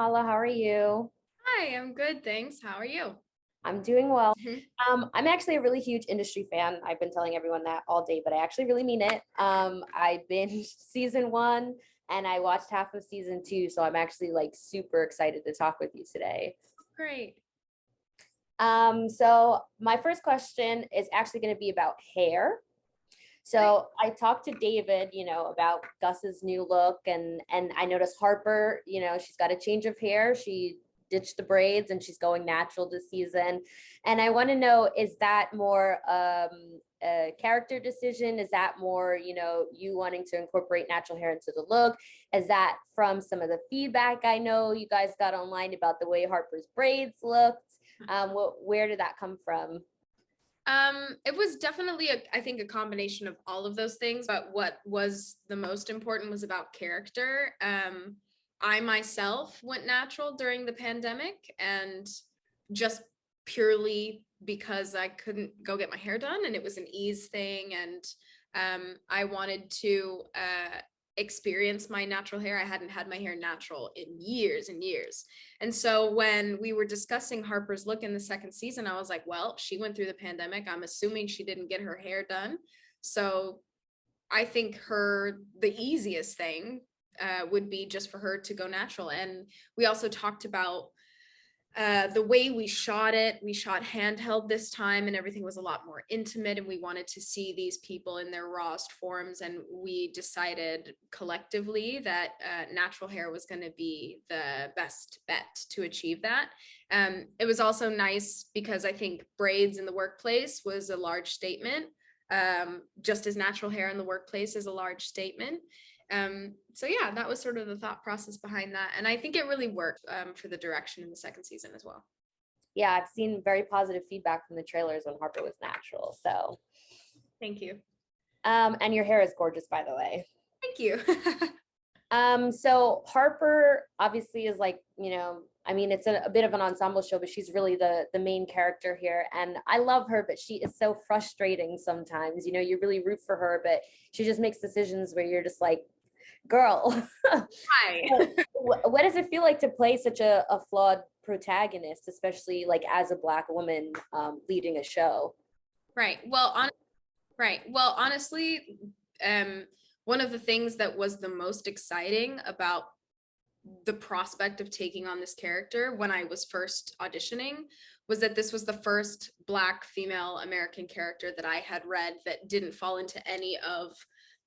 Myha'la. How are you? Hi, I'm good, thanks. How are you? I'm doing well. Mhm. I'm actually a really huge industry fan. I've been telling everyone that all day, but I actually really mean it. I binged season one and I watched half of season two, so I'm actually like super excited to talk with you today. Great. So my first question is actually going to be about hair. Great. So I talked to David, about Gus's new look, and I noticed Harper, she's got a change of hair. She ditched the braids and she's going natural this season. And I want to know, is that more a character decision? Is that more, you wanting to incorporate natural hair into the look? Is that from some of the feedback I know you guys got online about the way Harper's braids looked? Where did that come from? It was definitely I think a combination of all of those things, but what was the most important was about character. I myself went natural during the pandemic and just purely because I couldn't go get my hair done and it was an ease thing and I wanted to experience my natural hair. I hadn't had my hair natural in years and years. And so when we were discussing Harper's look in the second season, I was like, well, she went through the pandemic. I'm assuming she didn't get her hair done. So I think the easiest thing would be just for her to go natural. And we also talked about the way we shot handheld this time, and everything was a lot more intimate, and we wanted to see these people in their rawest forms, and we decided collectively that natural hair was going to be the best bet to achieve that. It was also nice because I think braids in the workplace was a large statement, just as natural hair in the workplace is a large statement. So yeah, that was sort of the thought process behind that. And I think it really worked for the direction in the second season as well. Yeah, I've seen very positive feedback from the trailers when Harper was natural. So, Thank you. and your hair is gorgeous, by the way. Thank you. So Harper obviously is like, I mean, it's a bit of an ensemble show, but she's really the main character here. And I love her, but she is so frustrating sometimes. You really root for her, but she just makes decisions where you're just like, girl. Hi. What does it feel like to play such a flawed protagonist, especially like as a Black woman leading a show? Right. Well, honestly, one of the things that was the most exciting about the prospect of taking on this character when I was first auditioning was that this was the first Black female American character that I had read that didn't fall into any of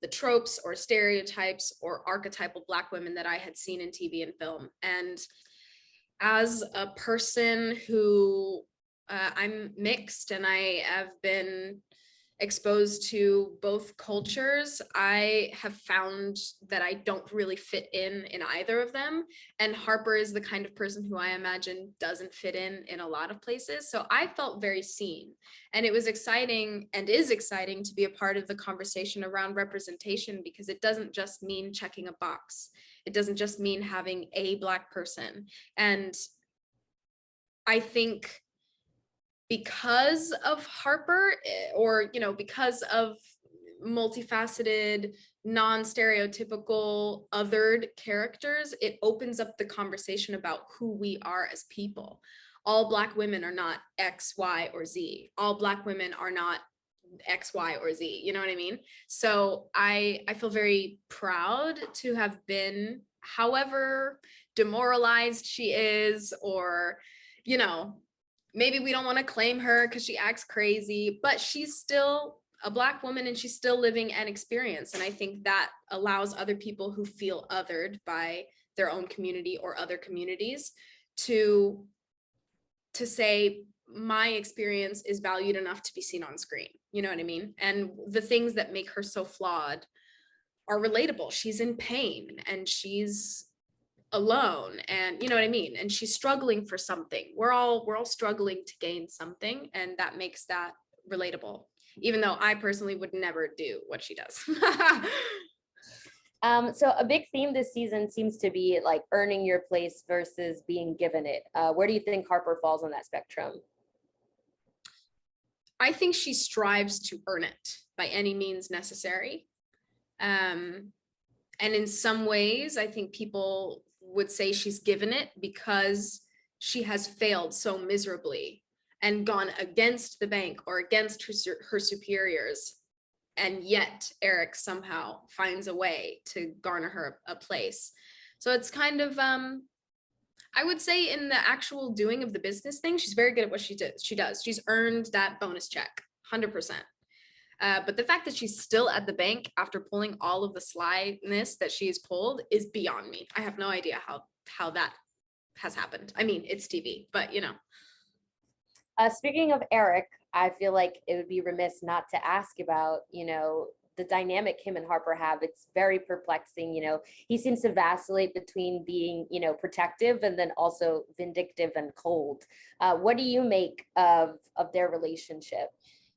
the tropes or stereotypes or archetypal Black women that I had seen in TV and film. And as a person who I'm mixed and I have been exposed to both cultures, I have found that I don't really fit in either of them. And Harper is the kind of person who I imagine doesn't fit in a lot of places. So I felt very seen. And it was exciting and is exciting to be a part of the conversation around representation, because it doesn't just mean checking a box. It doesn't just mean having a Black person. And I think because of Harper, or because of multifaceted, non-stereotypical othered characters, it opens up the conversation about who we are as people. All Black women are not X, Y, or Z. All Black women are not X, Y, or Z. You know what I mean? So I feel very proud to have been, however demoralized she is, or maybe we don't want to claim her because she acts crazy, but she's still a Black woman and she's still living an experience. And I think that allows other people who feel othered by their own community or other communities to say, my experience is valued enough to be seen on screen. You know what I mean? And the things that make her so flawed are relatable. She's in pain and she's alone, and you know what I mean, and she's struggling for something. We're all struggling to gain something, and that makes that relatable, even though I personally would never do what she does. So a big theme this season seems to be like earning your place versus being given it. Where do you think Harper falls on that spectrum? I think she strives to earn it by any means necessary. And in some ways, I think people would say she's given it because she has failed so miserably and gone against the bank or against her superiors. And yet Eric somehow finds a way to garner her a place. So it's kind of, I would say in the actual doing of the business thing, she's very good at what she does. She's earned that bonus check, 100%. But the fact that she's still at the bank after pulling all of the slyness that she's pulled is beyond me. I have no idea how that has happened. I mean, it's TV, but you know. Speaking of Eric, I feel like it would be remiss not to ask about, you know, the dynamic him and Harper have. It's very perplexing. You know, he seems to vacillate between being, you know, protective and then also vindictive and cold. What do you make of their relationship?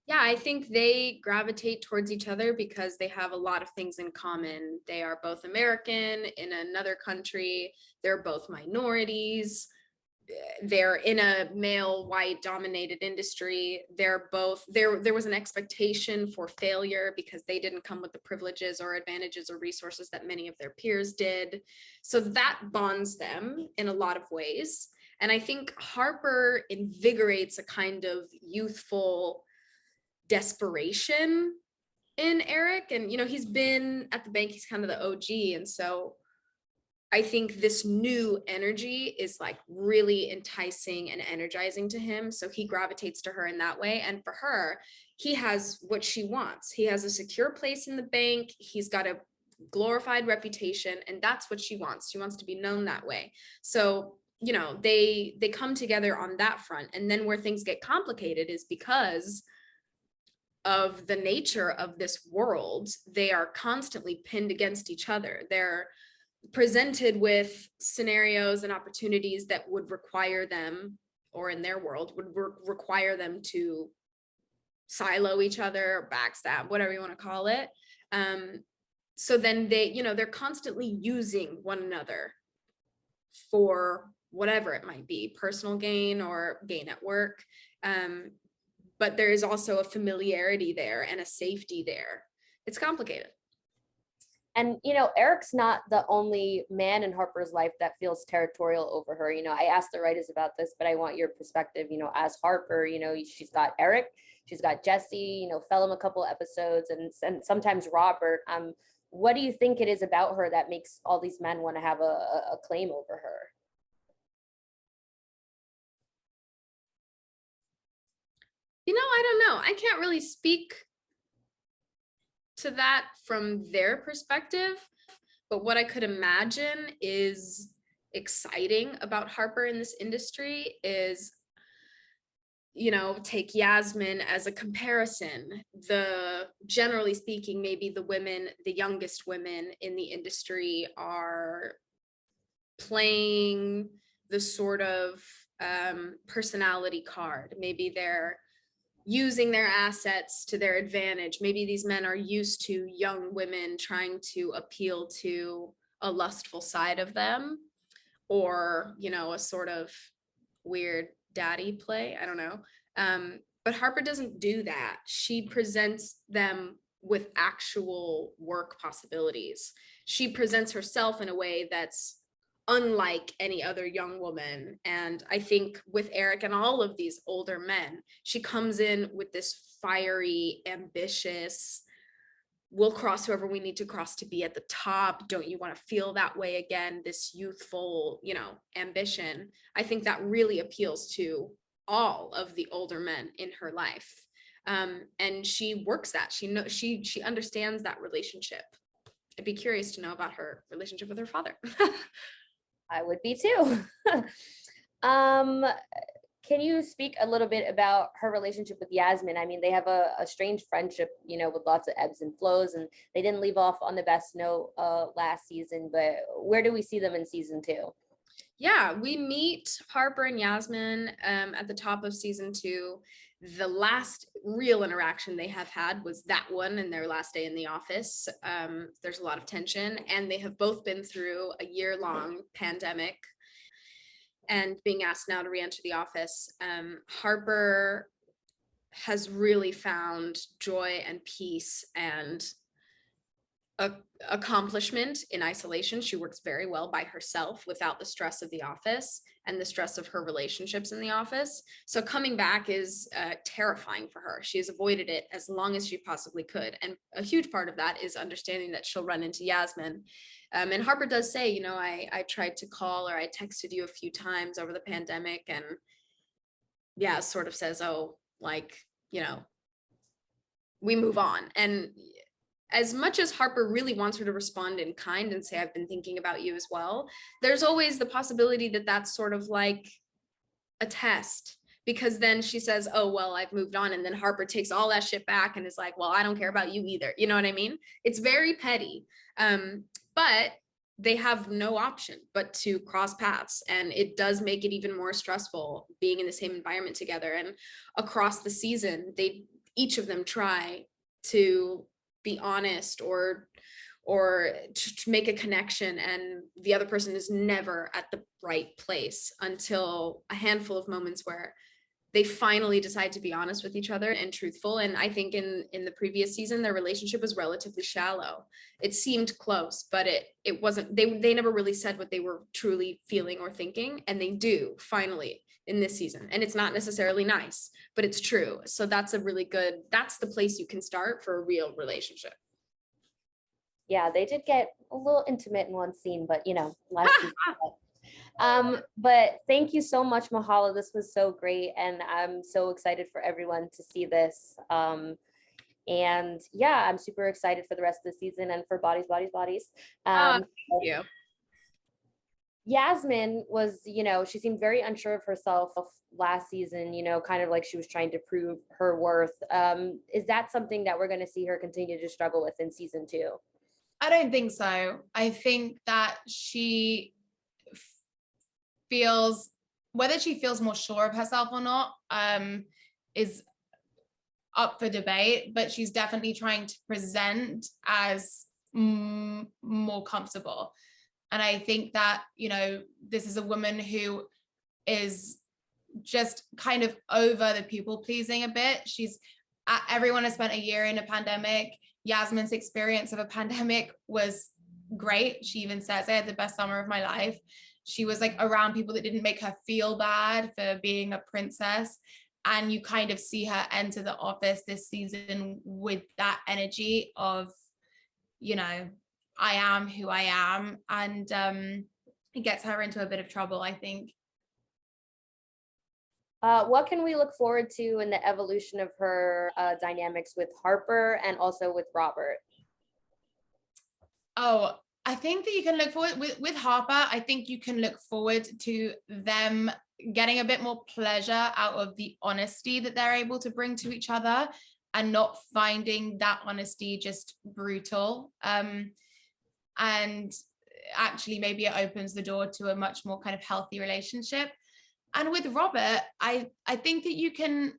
Yeah, I think they gravitate towards each other because they have a lot of things in common. They are both American in another country. They're both minorities. They're in a male white dominated industry. They're both there was an expectation for failure because they didn't come with the privileges or advantages or resources that many of their peers did. So that bonds them in a lot of ways. And I think Harper invigorates a kind of youthful desperation in Eric. And you know, he's been at the bank, he's kind of the OG, and so I think this new energy is like really enticing and energizing to him. So he gravitates to her in that way. And for her, he has what she wants. He has a secure place in the bank. He's got a glorified reputation, and that's what she wants. She wants to be known that way. So, you know, they come together on that front. And then where things get complicated is because of the nature of this world, they are constantly pinned against each other. They're presented with scenarios and opportunities that would require them, or in their world would require them to silo each other, backstab, whatever you want to call it. So then they, you know, they're constantly using one another for whatever it might be, personal gain or gain at work. But there is also a familiarity there and a safety there. It's complicated. And, you know, Eric's not the only man in Harper's life that feels territorial over her. You know, I asked the writers about this, but I want your perspective, you know, as Harper. You know, she's got Eric, she's got Jesse, you know, fell him a couple episodes, and sometimes Robert. What do you think it is about her that makes all these men want to have a claim over her? You know, I don't know. I can't really speak to that from their perspective, but what I could imagine is exciting about Harper in this industry is, you know, take Yasmin as a comparison. Generally speaking, maybe the women, the youngest women in the industry are playing the sort of personality card. Maybe they're using their assets to their advantage. Maybe these men are used to young women trying to appeal to a lustful side of them, or, you know, a sort of weird daddy play. I don't know. But Harper doesn't do that. She presents them with actual work possibilities. She presents herself in a way that's unlike any other young woman. And I think with Eric and all of these older men, she comes in with this fiery, ambitious, we'll cross whoever we need to cross to be at the top. Don't you want to feel that way again? This youthful, you know, ambition. I think that really appeals to all of the older men in her life. And she works that. She understands that relationship. I'd be curious to know about her relationship with her father. I would be too. Can you speak a little bit about her relationship with Yasmin? I mean, they have a strange friendship, you know, with lots of ebbs and flows, and they didn't leave off on the best note last season, but where do we see them in season 2? Yeah, we meet Harper and Yasmin at the top of season 2. The last real interaction they have had was that one in their last day in the office. There's a lot of tension, and they have both been through a year-long pandemic and being asked now to re-enter the office. Harper has really found joy and peace and a accomplishment in isolation. She works very well by herself without the stress of the office and the stress of her relationships in the office. So coming back is terrifying for her. She has avoided it as long as she possibly could. And a huge part of that is understanding that she'll run into Yasmin. And Harper does say, you know, I tried to call or I texted you a few times over the pandemic, and Yas sort of says, oh, like, you know, we move on. And as much as Harper really wants her to respond in kind and say, I've been thinking about you as well, there's always the possibility that that's sort of like a test, because then she says, oh, well, I've moved on. And then Harper takes all that shit back and is like, well, I don't care about you either. You know what I mean? It's very petty. But they have no option but to cross paths. And it does make it even more stressful being in the same environment together. And across the season, each of them try to be honest or to make a connection, and the other person is never at the right place until a handful of moments where they finally decide to be honest with each other and truthful. And I think in the previous season, their relationship was relatively shallow. It seemed close, but it wasn't. They never really said what they were truly feeling or thinking, and they do finally in this season. And it's not necessarily nice, but it's true. So that's the place you can start for a real relationship. Yeah, they did get a little intimate in one scene, but you know, last season. But thank you so much, Myha'la. This was so great, and I'm so excited for everyone to see this. And yeah, I'm super excited for the rest of the season and for Bodies, Bodies, Bodies. Thank you. Yasmin was, you know, she seemed very unsure of herself last season, you know, kind of like she was trying to prove her worth. Is that something that we're going to see her continue to struggle with in season 2? I don't think so. I think that she feels, whether she feels more sure of herself or not, is up for debate, but she's definitely trying to present as more comfortable. And I think that, you know, this is a woman who is just kind of over the people pleasing a bit. Everyone has spent a year in a pandemic. Yasmin's experience of a pandemic was great. She even says, I had the best summer of my life. She was like around people that didn't make her feel bad for being a princess. And you kind of see her enter the office this season with that energy of, you know, I am who I am. And it gets her into a bit of trouble, I think. What can we look forward to in the evolution of her dynamics with Harper and also with Robert? Oh, I think that you can look forward with Harper. I think you can look forward to them getting a bit more pleasure out of the honesty that they're able to bring to each other, and not finding that honesty just brutal. And actually maybe it opens the door to a much more kind of healthy relationship. And with Robert, I think that you can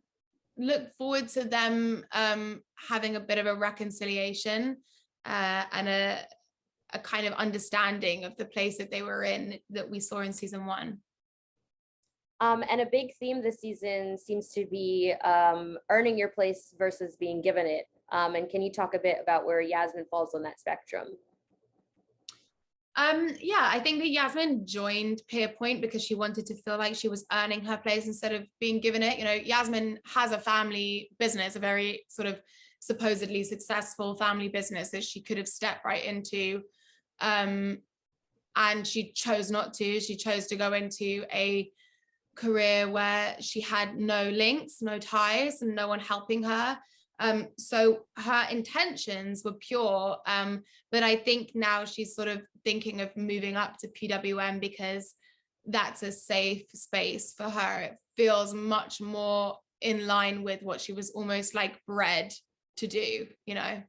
look forward to them having a bit of a reconciliation and a kind of understanding of the place that they were in that we saw in season 1. And a big theme this season seems to be earning your place versus being given it. And can you talk a bit about where Yasmin falls on that spectrum? Yeah, I think that Yasmin joined Pierpoint because she wanted to feel like she was earning her place instead of being given it. You know, Yasmin has a family business, a very sort of supposedly successful family business that she could have stepped right into. And she chose not to. She chose to go into a career where she had no links, no ties, and no one helping her. So her intentions were pure, but I think now she's sort of thinking of moving up to PWM because that's a safe space for her. It feels much more in line with what she was almost like bred to do, you know.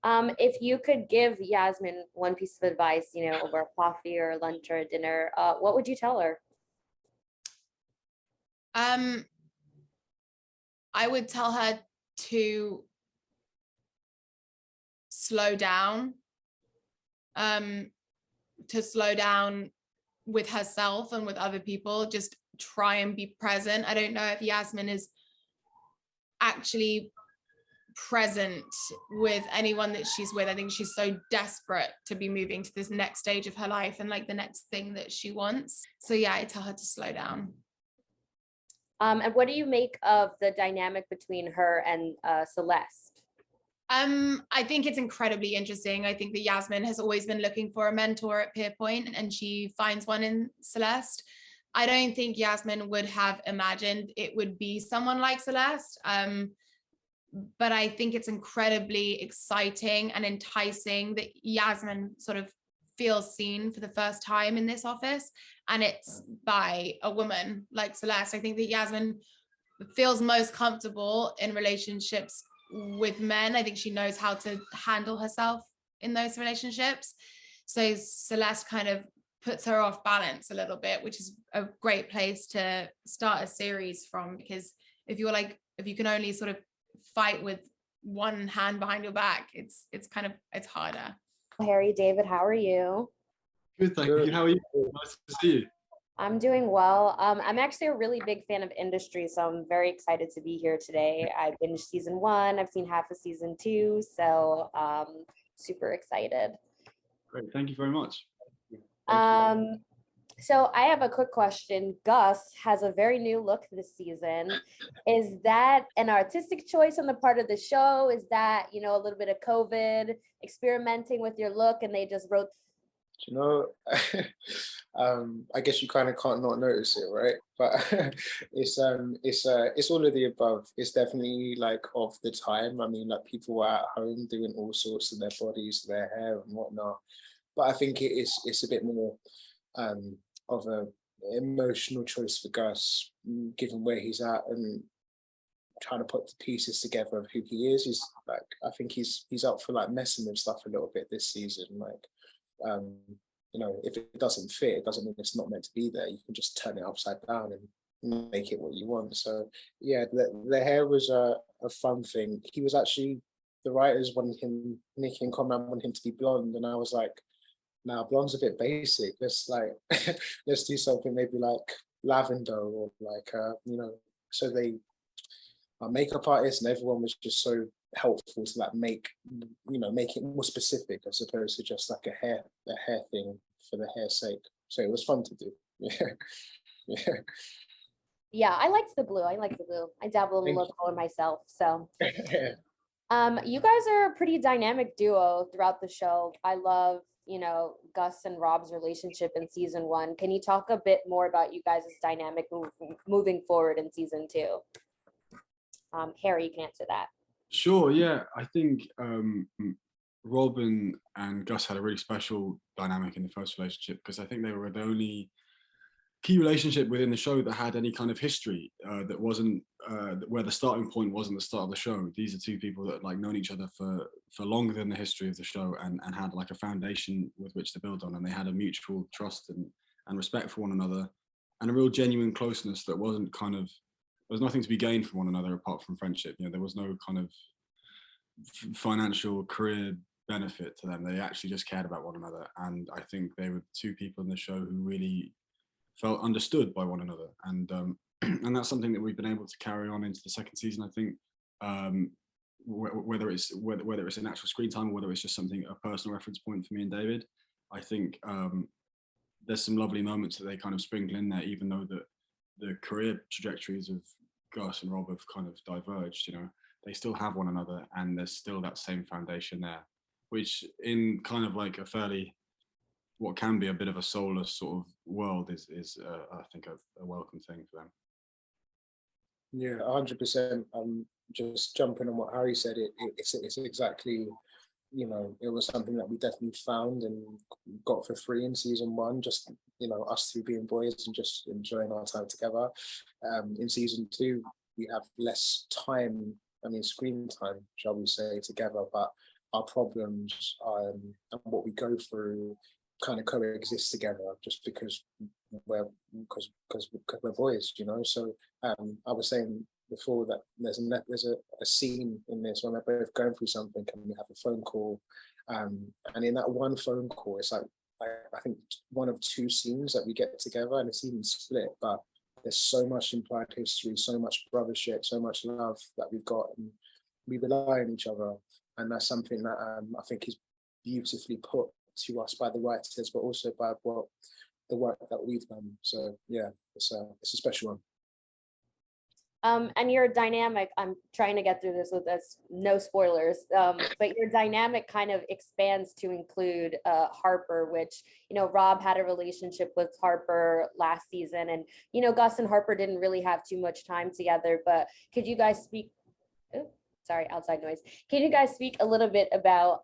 If you could give Yasmin one piece of advice, you know, over a coffee or lunch or a dinner, what would you tell her? I would tell her to slow down, with herself and with other people. Just try and be present. I don't know if Yasmin is actually present with anyone that she's with. I think she's so desperate to be moving to this next stage of her life and like the next thing that she wants. So yeah, I tell her to slow down. And what do you make of the dynamic between her and Celeste? I think it's incredibly interesting. I think that Yasmin has always been looking for a mentor at Pierpoint, and she finds one in Celeste. I don't think Yasmin would have imagined it would be someone like Celeste. But I think it's incredibly exciting and enticing that Yasmin sort of feels seen for the first time in this office, and it's by a woman like Celeste. I think that Yasmin feels most comfortable in relationships with men. I think she knows how to handle herself in those relationships. So Celeste kind of puts her off balance a little bit, which is a great place to start a series from, because if you can only sort of fight with one hand behind your back, it's harder. Harry, David, how are you? Good, thank you. How are you? Nice to see you. I'm doing well. I'm actually a really big fan of Industry, so I'm very excited to be here today. I binged season 1. I've seen half of season 2, so super excited. Great, thank you very much. So I have a quick question. Gus has a very new look this season. Is that an artistic choice on the part of the show? Is that, a little bit of COVID experimenting with your look and they just wrote? I guess you kind of can't not notice it, right? But it's all of the above. It's definitely like of the time. I mean, like people were at home doing all sorts of their bodies, their hair and whatnot. But I think it's a bit more of a emotional choice for Gus, given where he's at and trying to put the pieces together of who he is. He's like, I think he's up for like messing with stuff a little bit this season. Like, if it doesn't fit, it doesn't mean it's not meant to be there. You can just turn it upside down and make it what you want. So yeah, the hair was a fun thing. He was actually, the writers wanted him, Nikki and Conrad wanted him to be blonde, and I was like, nah, blonde's a bit basic. Let's let's do something maybe like lavender or like So our makeup artist and everyone was just so helpful to like make it more specific as opposed to just like a hair thing for the hair's sake. So it was fun to do. Yeah, I liked the blue. I dabble in a little color myself. So you guys are a pretty dynamic duo throughout the show. I love Gus and Rob's relationship in season 1. Can you talk a bit more about you guys' dynamic moving forward in season 2? Harry, you can answer that. Sure, yeah. I think Rob and Gus had a really special dynamic in the first relationship, because I think they were the only key relationship within the show that had any kind of history, that wasn't where the starting point wasn't the start of the show. These are two people that like known each other for longer than the history of the show, and had like a foundation with which to build on, and they had a mutual trust and respect for one another, and a real genuine closeness that wasn't kind of, there was nothing to be gained from one another apart from friendship. There was no kind of financial career benefit to them. They actually just cared about one another, and I think they were two people in the show who really felt understood by one another, and and that's something that we've been able to carry on into the second season. I think whether it's an actual screen time or whether it's just something, a personal reference point for me and David, I think there's some lovely moments that they kind of sprinkle in there, even though the career trajectories of Gus and Rob have kind of diverged. They still have one another, and there's still that same foundation there, which in kind of like a fairly, what can be a bit of a soulless sort of world is I think a welcome thing for them. Yeah, 100%. Just jumping on what Harry said, it's exactly, it was something that we definitely found and got for free in season 1, just, us two being boys and just enjoying our time together. In season 2, we have less time, screen time, shall we say, together, but our problems and what we go through kind of coexist together, just because we're boys, So I was saying before that there's a scene in this when we're both going through something and we have a phone call, and in that one phone call, it's like I think one of 2 scenes that we get together, and it's even split, but there's so much implied history, so much brothership, so much love that we've got, and we rely on each other, and that's something that I think is beautifully put to us by the writers, but also by what the work that we've done. So yeah, it's a special one. And your dynamic, I'm trying to get through this with us, no spoilers, but your dynamic kind of expands to include Harper, which, you know, Rob had a relationship with Harper last season, and, you know, Gus and Harper didn't really have too much time together, but could you guys speak, oh, sorry, outside noise. Can you guys speak a little bit about,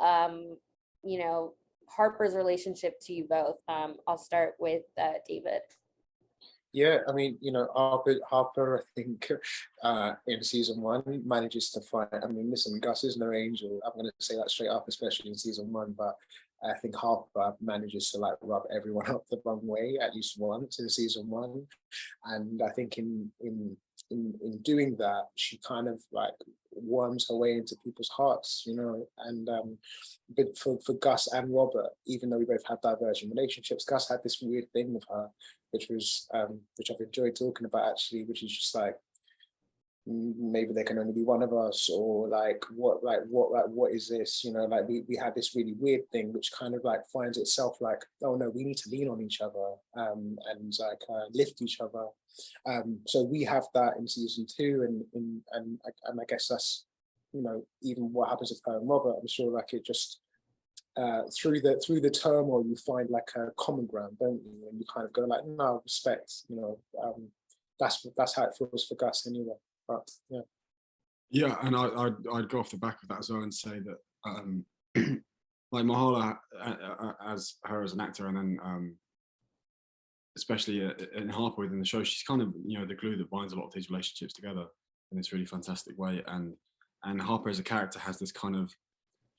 you know, Harper's relationship to you both? I'll start with David. Yeah, I mean, you know, Harper, I think, in season 1 manages to find. I mean, listen, Gus is no angel. I'm going to say that straight up, especially in season 1. But I think Harper manages to like rub everyone up the wrong way at least once in season 1, and I think in doing that, she kind of like worms her way into people's hearts, you know. And but for Gus and Robert, even though we both had divergent relationships, Gus had this weird thing with her, which was which I've enjoyed talking about actually, which is just like, maybe there can only be one of us, or like what is this, you know? Like we had this really weird thing which kind of like finds itself like, oh no, we need to lean on each other, and like lift each other. So we have that in season 2, and I guess that's, you know, even what happens with her and Robert, I'm sure like it just through the turmoil you find like a common ground, don't you? And you kind of go like, no, respect, you know. That's how it feels for Gus anyway. But yeah. Yeah, and I'd go off the back of that as well and say that like Myha'la as her as an actor, and then especially in Harper within the show, she's kind of, you know, the glue that binds a lot of these relationships together in this really fantastic way. And Harper as a character has this kind of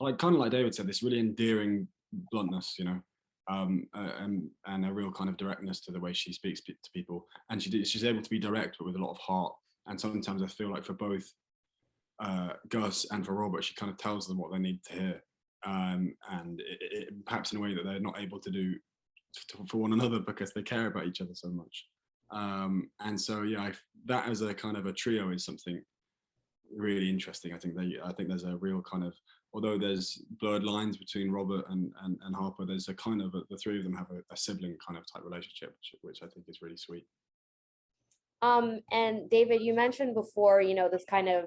like David said, this really endearing bluntness, you know, and a real kind of directness to the way she speaks to people, and she's able to be direct but with a lot of heart. And sometimes I feel like for both Gus and for Robert, she kind of tells them what they need to hear, and perhaps in a way that they're not able to do for one another because they care about each other so much. And so yeah, that as a kind of a trio is something really interesting. I think there's a real kind of, although there's blurred lines between Robert and Harper, there's a kind of the three of them have a sibling kind of type relationship, which I think is really sweet. And David, you mentioned before, you know, this kind of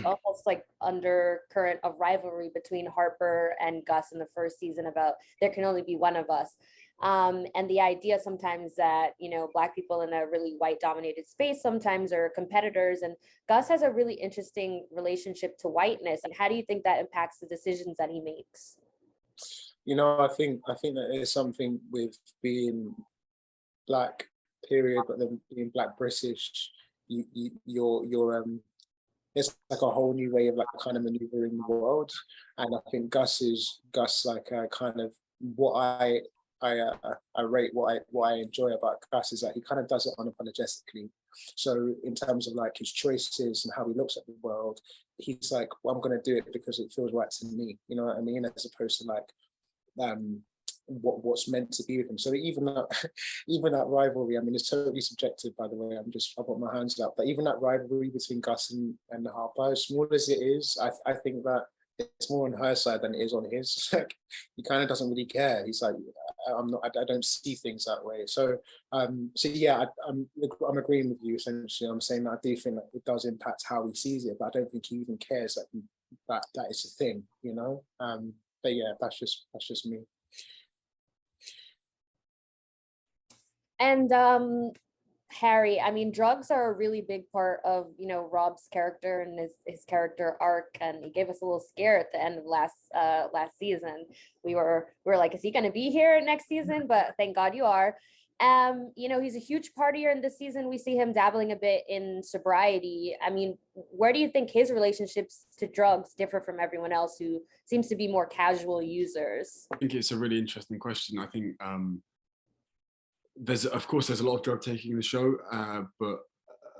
almost like undercurrent of rivalry between Harper and Gus in the first season about there can only be one of us. And the idea sometimes that, you know, Black people in a really white dominated space sometimes are competitors, and Gus has a really interesting relationship to whiteness. And how do you think that impacts the decisions that he makes? You know, I think that is something with being Black, period, but then being Black British, you're it's like a whole new way of like kind of maneuvering the world. And I think Gus like kind of what I rate, what I enjoy about Gus is that he kind of does it unapologetically. So in terms of like his choices and how he looks at the world, he's like, well, I'm going to do it because it feels right to me, you know what I mean, as opposed to like what's meant to be with him. So even that rivalry, I mean, it's totally subjective, by the way. I've got my hands up, but even that rivalry between Gus and Harper, as small as it is, I think that it's more on her side than it is on his. Like, he kind of doesn't really care. He's like, I don't see things that way. So yeah, I'm agreeing with you essentially. I'm saying that I do think that it does impact how he sees it, but I don't think he even cares that is a thing, you know. But yeah, that's just me. And Harry, I mean, drugs are a really big part of, you know, Rob's character and his character arc, and he gave us a little scare at the end of last season. We were like, is he going to be here next season? But thank God you are. You know, he's a huge partier in this season. We see him dabbling a bit in sobriety. I mean, where do you think his relationships to drugs differ from everyone else who seems to be more casual users? I think it's a really interesting question. I think there's a lot of drug taking in the show, but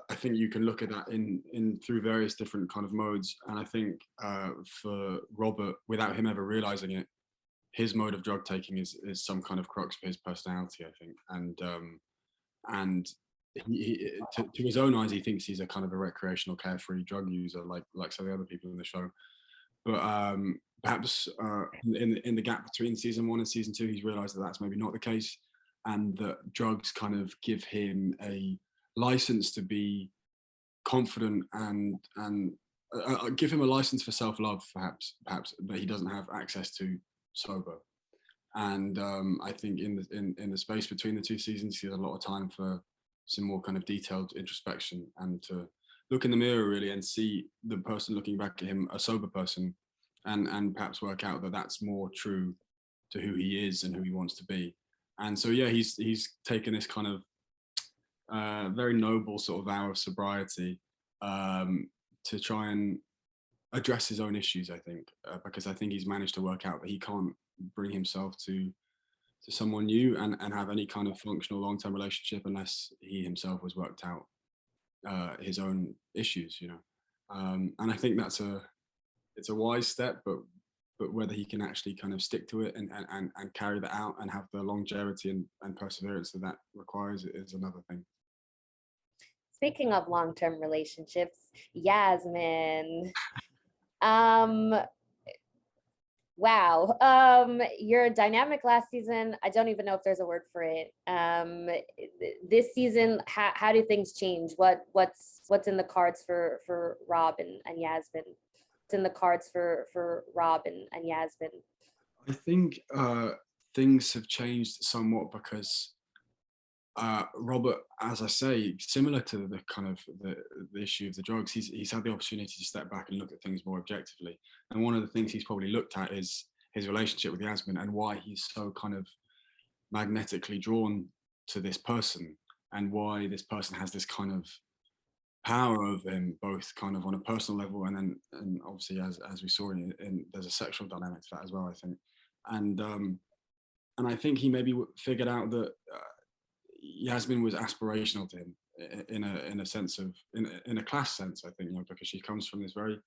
I think you can look at that in through various different kind of modes. And I think for Robert, without him ever realizing it, his mode of drug taking is some kind of crux for his personality, I think. And to his own eyes, he thinks he's a kind of a recreational, carefree drug user, like some of the other people in the show. But perhaps in the gap between season 1 and season 2, he's realised that that's maybe not the case, and that drugs kind of give him a license to be confident and give him a license for self-love, perhaps that he doesn't have access to sober. And I think in the space between the 2 seasons, he has a lot of time for some more kind of detailed introspection and to look in the mirror really and see the person looking back at him, a sober person, and perhaps work out that that's more true to who he is and who he wants to be. And so yeah, he's taken this kind of very noble sort of vow of sobriety to try and address his own issues, I think, because I think he's managed to work out that he can't bring himself to someone new and have any kind of functional long-term relationship unless he himself has worked out his own issues, you know. And I think it's a wise step, but whether he can actually kind of stick to it and carry that out and have the longevity and perseverance that requires is another thing. Speaking of long-term relationships, Yasmin, wow, your dynamic last season, I don't even know if there's a word for it. This season, how do things change? What's in the cards for Rob and Yasmin? What's in the cards for Rob and Yasmin? I think things have changed somewhat because Robert, as I say, similar to the kind of the issue of the drugs, he's had the opportunity to step back and look at things more objectively. And one of the things he's probably looked at is his relationship with Yasmin and why he's so kind of magnetically drawn to this person and why this person has this kind of power over him, both kind of on a personal level and obviously as we saw in there's a sexual dynamic to that as well, I think. And I think he maybe figured out that Yasmin was aspirational to him in a sense of in a class sense, I think, you know, because she comes from this very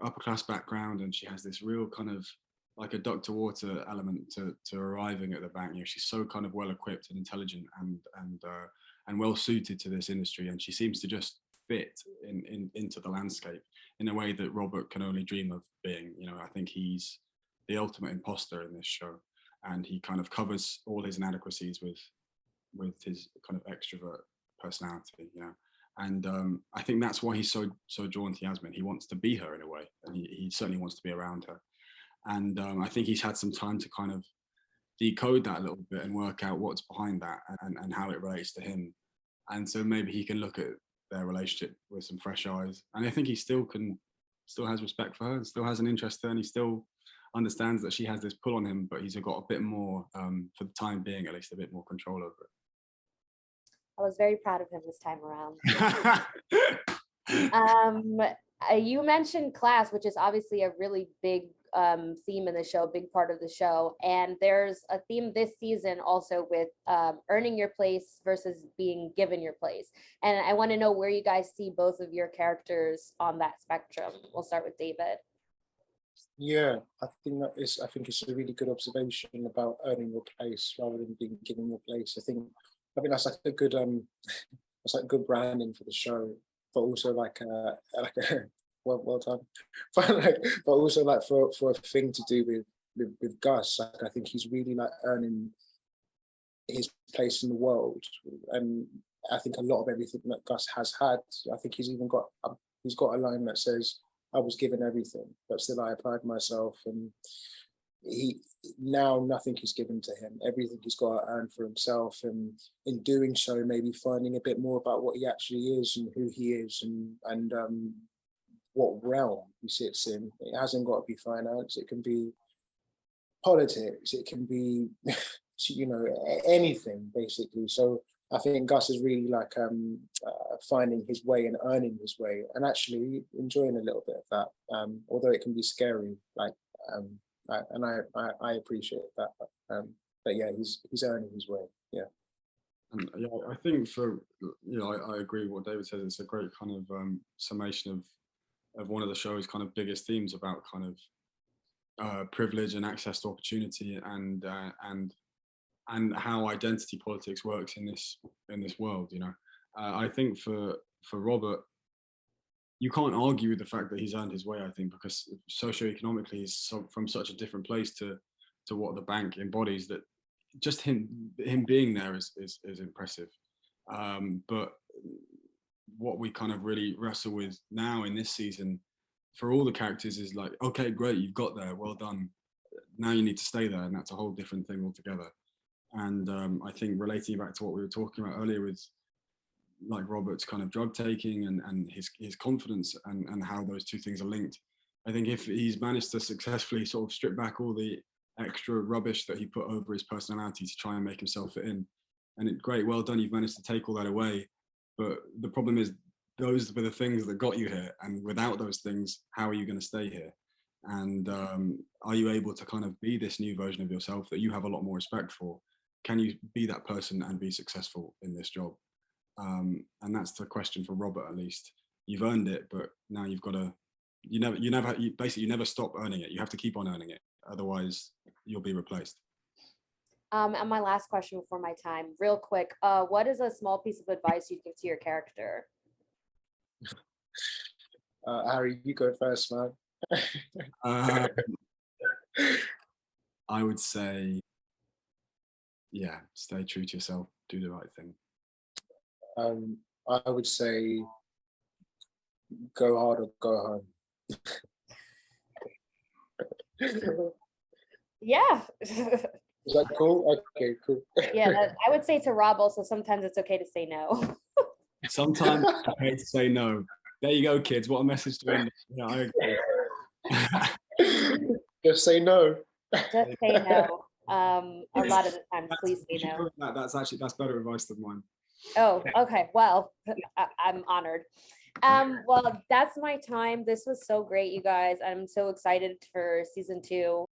upper class background and she has this real kind of like a duck to water element to arriving at the bank. You know, she's so kind of well equipped and intelligent and well suited to this industry, and she seems to just fit into the landscape in a way that Robert can only dream of being. You know, I think he's the ultimate imposter in this show, and he kind of covers all his inadequacies with his kind of extrovert personality, you know. And I think that's why he's so drawn to Yasmin. He wants to be her in a way, and he certainly wants to be around her. And I think he's had some time to kind of decode that a little bit and work out what's behind that and how it relates to him. And so maybe he can look at their relationship with some fresh eyes. And I think he still has respect for her and still has an interest in her, and he still understands that she has this pull on him, but he's got a bit more, for the time being at least, a bit more control over it. I was very proud of him this time around. You mentioned class, which is obviously a really big theme in the show, big part of the show. And there's a theme this season also with earning your place versus being given your place. And I want to know where you guys see both of your characters on that spectrum. We'll start with David. Yeah, I think it's a really good observation about earning your place rather than being given your place. I think that's like a good that's like good branding for the show, but also like a well done. But also like for a thing to do with Gus, like I think he's really like earning his place in the world, and I think a lot of everything that Gus has had. I think he's got a line that says, "I was given everything, but still I applied myself." And now nothing is given to him. Everything he's got to earn for himself, and in doing so, maybe finding a bit more about what he actually is and who he is, and what realm he sits in. It hasn't got to be finance. It can be politics. It can be, you know, anything basically. So I think Gus is really like finding his way and earning his way, and actually enjoying a little bit of that. Although it can be scary, and I appreciate that. But yeah, he's earning his way. Yeah. And yeah, I think I agree with what David says. It's a great kind of summation of one of the show's kind of biggest themes about kind of privilege and access to opportunity and and how identity politics works in this world. You know, I think for Robert, you can't argue with the fact that he's earned his way. I think because socioeconomically he's from such a different place to what the bank embodies, that just him being there is impressive. But what we kind of really wrestle with now in this season for all the characters is like, okay, great, you've got there, well done. Now you need to stay there, and that's a whole different thing altogether. And I think relating back to what we were talking about earlier with like Robert's kind of drug taking and his confidence and how those two things are linked. I think if he's managed to successfully sort of strip back all the extra rubbish that he put over his personality to try and make himself fit in, and great, well done, you've managed to take all that away. But the problem is those were the things that got you here, and without those things, how are you going to stay here? And are you able to kind of be this new version of yourself that you have a lot more respect for? Can you be that person and be successful in this job? And that's the question for Robert, at least. You've earned it, but now you've got to, you never stop earning it. You have to keep on earning it. Otherwise you'll be replaced. And my last question before my time, real quick, what is a small piece of advice you'd give to your character? Harry, you go first, man. I would say, yeah, stay true to yourself, do the right thing. I would say go hard or go home. Yeah. Is that cool? Okay, cool. Yeah, I would say to Rob also, sometimes it's okay to say no. Sometimes it's okay to say no. There you go, kids. What a message to end. Yeah, I agree. Just say no. Just say no. A lot of the times, please say no. That's better advice than mine. Oh, okay. Well, I'm honored. Well, that's my time. This was so great, you guys. I'm so excited for season 2.